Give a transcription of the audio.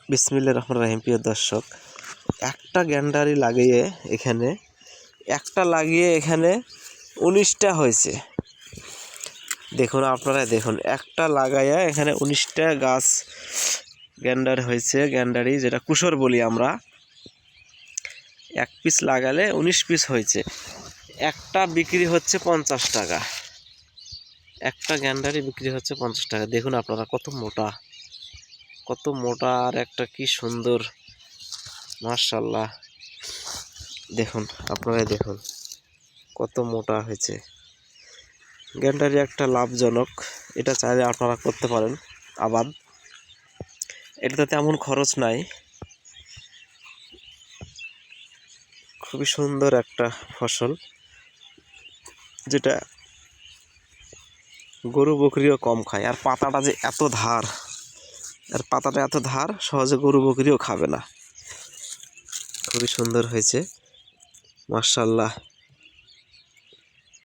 বিসমিল্লাহির রহমানির রহিম। প্রিয় দর্শক, একটা গ্যান্ডারি লাগিয়ে এখানে 19টা হয়েছে। দেখুন, আপনারা দেখুন, একটা লাগাইয়া এখানে 19টা গাছ গ্যান্ডারি হয়েছে। গ্যান্ডারি যেটা কুশর বলি আমরা, এক পিস লাগালে 19 পিস হয়েছে। একটা বিক্রি হচ্ছে 50 টাকা। একটা গ্যান্ডারি বিক্রি হচ্ছে 50 টাকা। দেখুন আপনারা কত মোটা আর একটা কি সুন্দর, মাশাআল্লাহ। দেখুন, আপনারা দেখুন কত মোটা হয়েছে। গ্যান্ডারি একটা লাভজনক, এটা চাইলে আপনারা করতে পারেন আবাদ। এটাতে তেমন খরচ নাই, খুবই সুন্দর একটা ফসল, যেটা গরু বকরিও কম খায়। আর পাতাটা যে এত ধার, সহজে গরু বকরিও খাবে না। খুবই সুন্দর হয়েছে, মাশাআল্লাহ।